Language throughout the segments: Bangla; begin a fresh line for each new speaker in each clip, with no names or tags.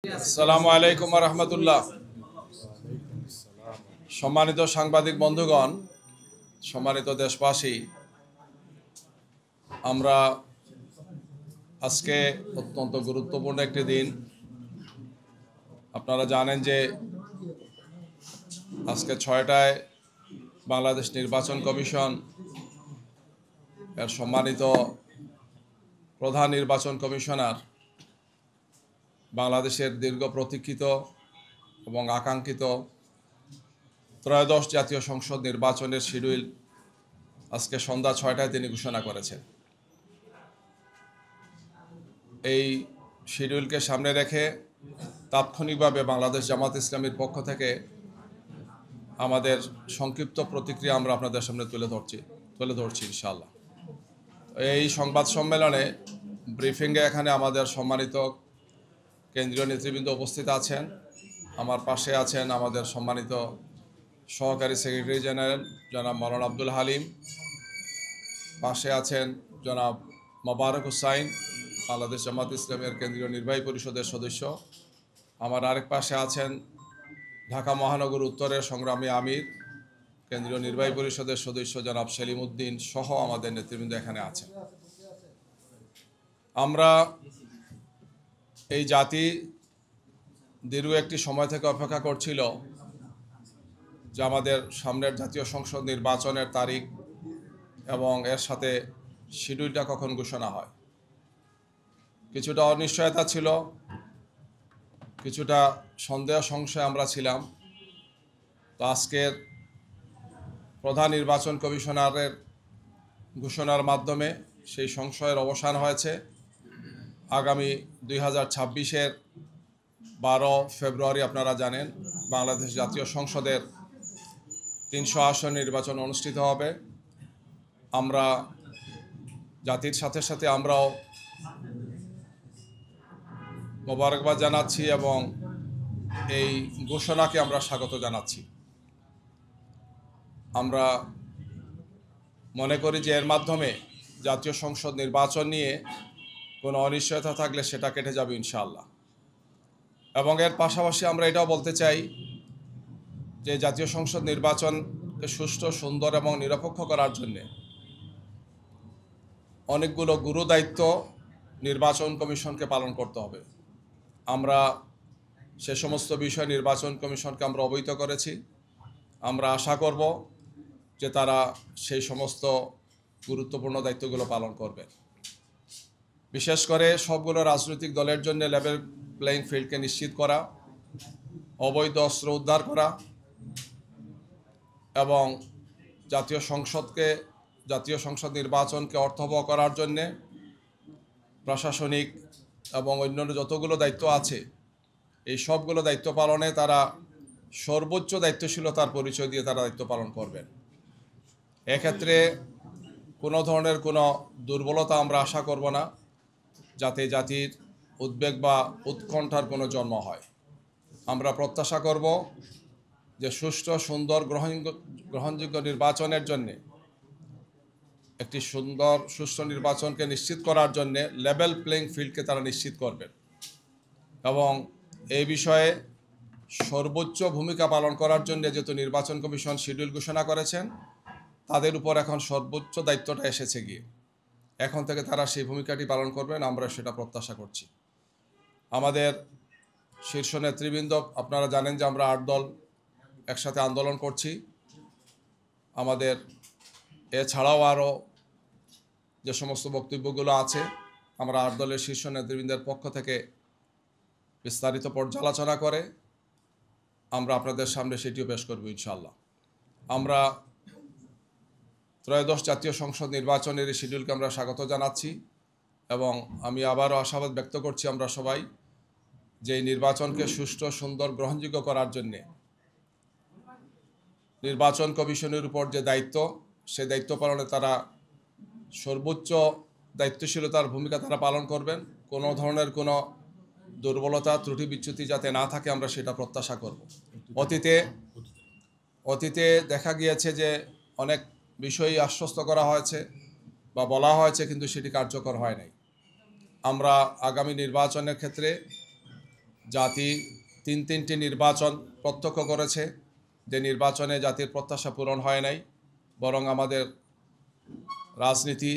আসসালামু আলাইকুম ওয়া রাহমাতুল্লাহ। সম্মানিত সাংবাদিক বন্ধুগণ, সম্মানিত দেশবাসী, আমরা আজকে অত্যন্ত গুরুত্বপূর্ণ একটি দিন। আপনারা জানেন যে আজকে 6টায় বাংলাদেশ নির্বাচন কমিশন এর সম্মানিত প্রধান নির্বাচন কমিশনার বাংলাদেশের দীর্ঘ প্রতীক্ষিত এবং আকাঙ্ক্ষিত ত্রয়োদশ জাতীয় সংসদ নির্বাচনের শিডিউল আজকে সন্ধ্যা 6টায় তিনি ঘোষণা করেছেন। এই শিডিউলকে সামনে রেখে তাৎক্ষণিকভাবে বাংলাদেশ জামাত ইসলামীর পক্ষ থেকে আমাদের সংক্ষিপ্ত প্রতিক্রিয়া আমরা আপনাদের সামনে তুলে ধরছি ইনশাআল্লাহ। এই সংবাদ সম্মেলনে ব্রিফিংয়ে এখানে আমাদের সম্মানিত কেন্দ্রীয় নেতৃবৃন্দ উপস্থিত আছেন। আমার পাশে আছেন আমাদের সম্মানিত সহকারী সেক্রেটারি জেনারেল জনাব মাওলানা আব্দুল হালিম, পাশে আছেন জনাব মোবারক হুসাইন, বাংলাদেশ জামাত ইসলামের কেন্দ্রীয় নির্বাহী পরিষদের সদস্য। আমার আরেক পাশে আছেন ঢাকা মহানগর উত্তরের সংগ্রামী আমির, কেন্দ্রীয় নির্বাহী পরিষদের সদস্য জনাব সেলিম উদ্দিন সহ আমাদের নেতৃবৃন্দ এখানে আছেন। আমরা এই জাতি দীর্ঘ একটি সময় থেকে অপেক্ষা করছিল যে আমাদের সামনের জাতীয় সংসদ নির্বাচনের তারিখ এবং এর সাথে শিডিউলটা কখন ঘোষণা হয়। কিছুটা অনিশ্চয়তা ছিল, কিছুটা সন্দেহ সংশয় আমরা ছিলাম। তো আজকের প্রধান নির্বাচন কমিশনারের ঘোষণার মাধ্যমে সেই সংশয়ের অবসান হয়েছে। আগামী 2026-এর 12 ফেব্রুয়ারি আপনারা জানেন বাংলাদেশ জাতীয় সংসদের 300 আসন নির্বাচন অনুষ্ঠিত হবে। আমরা জাতির সাথে সাথে আমরাও মোবারকবাদ জানাচ্ছি এবং এই ঘোষণাকে আমরা স্বাগত জানাচ্ছি। আমরা মনে করি যে এর মাধ্যমে জাতীয় সংসদ নির্বাচন নিয়ে কোনো অনিশ্চয়তা থাকলে সেটা কেটে যাবে ইনশাআল্লাহ। এবং এর পাশাপাশি আমরা এটাও বলতে চাই যে জাতীয় সংসদ নির্বাচনকে সুষ্ঠু, সুন্দর এবং নিরপেক্ষ করার জন্যে অনেকগুলো গুরু দায়িত্ব নির্বাচন কমিশনকে পালন করতে হবে। আমরা সে সমস্ত বিষয় নির্বাচন কমিশনকে আমরা অবহিত করেছি। আমরা আশা করব যে তারা সেই সমস্ত গুরুত্বপূর্ণ দায়িত্বগুলো পালন করবে। বিশেষ করে সবগুলো রাজনৈতিক দলের জন্য লেভেল প্লেইং ফিল্ডকে নিশ্চিত করা, অবৈধ অস্ত্র উদ্ধার করা এবং জাতীয় সংসদ নির্বাচনকে অর্থবহ করার জন্যে প্রশাসনিক এবং অন্যান্য যতগুলো দায়িত্ব আছে এই সবগুলো দায়িত্ব পালনে তারা সর্বোচ্চ দায়িত্বশীলতার পরিচয় দিয়ে তারা দায়িত্ব পালন করবেন। এক্ষেত্রে কোনো ধরনের কোনো দুর্বলতা আমরা আশা করব না, যাতে জাতির উদ্বেগ বা উৎকণ্ঠার কোনো জন্ম হয়। আমরা প্রত্যাশা করব যে সুষ্ঠু, সুন্দর, গ্রহণযোগ্য নির্বাচনের জন্যে একটি সুন্দর সুষ্ঠু নির্বাচনকে নিশ্চিত করার জন্যে লেভেল প্লেইং ফিল্ডকে তারা নিশ্চিত করবেন এবং এই বিষয়ে সর্বোচ্চ ভূমিকা পালন করার জন্য যেহেতু নির্বাচন কমিশন শিডিউল ঘোষণা করেছেন, তাদের উপর এখন সর্বোচ্চ দায়িত্বটা এসেছে গিয়ে এখন থেকে তারা সেই ভূমিকাটি পালন করবেন, আমরা সেটা প্রত্যাশা করছি। আমাদের শীর্ষ নেতৃবৃন্দ, আপনারা জানেন যে আমরা 8 দল একসাথে আন্দোলন করছি। আমাদের এছাড়াও আরও যে সমস্ত বক্তব্যগুলো আছে আমরা 8 দলের শীর্ষ নেতৃবৃন্দের পক্ষ থেকে বিস্তারিত পর্যালোচনা করে আমরা আপনাদের সামনে সেটিও পেশ করব ইনশাআল্লাহ। আমরা ত্রয়োদশ জাতীয় সংসদ নির্বাচনের এই শিডিউলকে আমরা স্বাগত জানাচ্ছি এবং আমি আবারও আশাবাদ ব্যক্ত করছি আমরা সবাই যে এই নির্বাচনকে সুষ্ঠু, সুন্দর, গ্রহণযোগ্য করার জন্যে নির্বাচন কমিশনের উপর যে দায়িত্ব, সেই দায়িত্ব পালনে তারা সর্বোচ্চ দায়িত্বশীলতার ভূমিকা তারা পালন করবেন। কোনো ধরনের কোনো দুর্বলতা, ত্রুটি, বিচ্যুতি যাতে না থাকে আমরা সেটা প্রত্যাশা করব। অতীতে দেখা গিয়েছে যে অনেক বিষয়ই আশ্বস্ত করা হয়েছে বা বলা হয়েছে, কিন্তু সেটি কার্যকর হয় নাই। আমরা আগামী নির্বাচনের ক্ষেত্রে জাতি তিনটি নির্বাচন প্রত্যক্ষ করেছে, যে নির্বাচনে জাতির প্রত্যাশা পূরণ হয় নাই, বরং আমাদের রাজনীতি,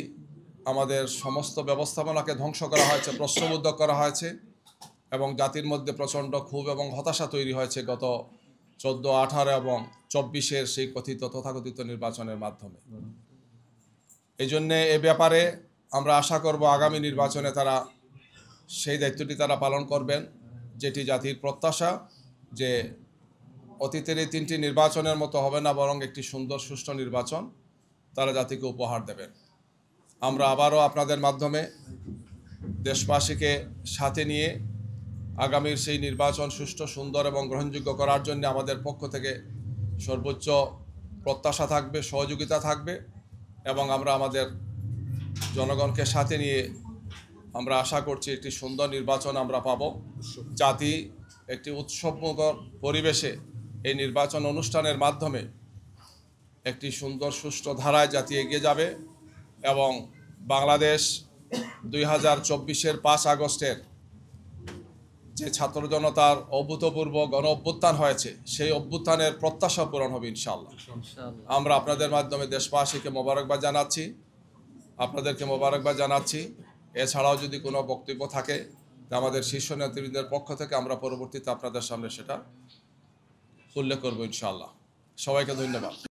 আমাদের সমস্ত ব্যবস্থাপনাকে ধ্বংস করা হয়েছে, প্রশ্নবুদ্ধ করা হয়েছে এবং জাতির মধ্যে প্রচণ্ড ক্ষোভ এবং হতাশা তৈরি হয়েছে গত 14, 18 এবং 24-এর সেই তথাকথিত নির্বাচনের মাধ্যমে। এই জন্যে এ ব্যাপারে আমরা আশা করব আগামী নির্বাচনে তারা সেই দায়িত্বটি তারা পালন করবেন, যেটি জাতির প্রত্যাশা, যে অতীতের এই 3টি নির্বাচনের মতো হবে না, বরং একটি সুন্দর সুষ্ঠু নির্বাচন তারা জাতিকে উপহার দেবেন। আমরা আবারও আপনাদের মাধ্যমে দেশবাসীকে সাথে নিয়ে আগামীর সেই নির্বাচন সুষ্ঠু, সুন্দর এবং গ্রহণযোগ্য করার জন্য আমাদের পক্ষ থেকে সর্বোচ্চ প্রত্যাশা থাকবে, সহযোগিতা থাকবে এবং আমরা আমাদের জনগণকে সাথে নিয়ে আমরা আশা করছি একটি সুন্দর নির্বাচন আমরা পাব। জাতি একটি উৎসবমুখর পরিবেশে এই নির্বাচন অনুষ্ঠানের মাধ্যমে একটি সুন্দর সুষ্ঠু ধারায় জাতি এগিয়ে যাবে এবং বাংলাদেশ 2024-এর 5 আগস্টের যে ছাত্র জনতার অভূতপূর্ব গণ অভ্যুত্থান হয়েছে, সেই অভ্যুত্থানের প্রত্যাশা পূরণ হবে ইনশাআল্লাহ। আমরা আপনাদের মাধ্যমে দেশবাসীকে মোবারকবাদ জানাচ্ছি, আপনাদেরকে মোবারকবাদ জানাচ্ছি। এছাড়াও যদি কোনো বক্তব্য থাকে তা আমাদের শীর্ষ নেতৃবৃন্দের পক্ষ থেকে আমরা পরবর্তীতে আপনাদের সামনে সেটা উল্লেখ করব ইনশাআল্লাহ। সবাইকে ধন্যবাদ।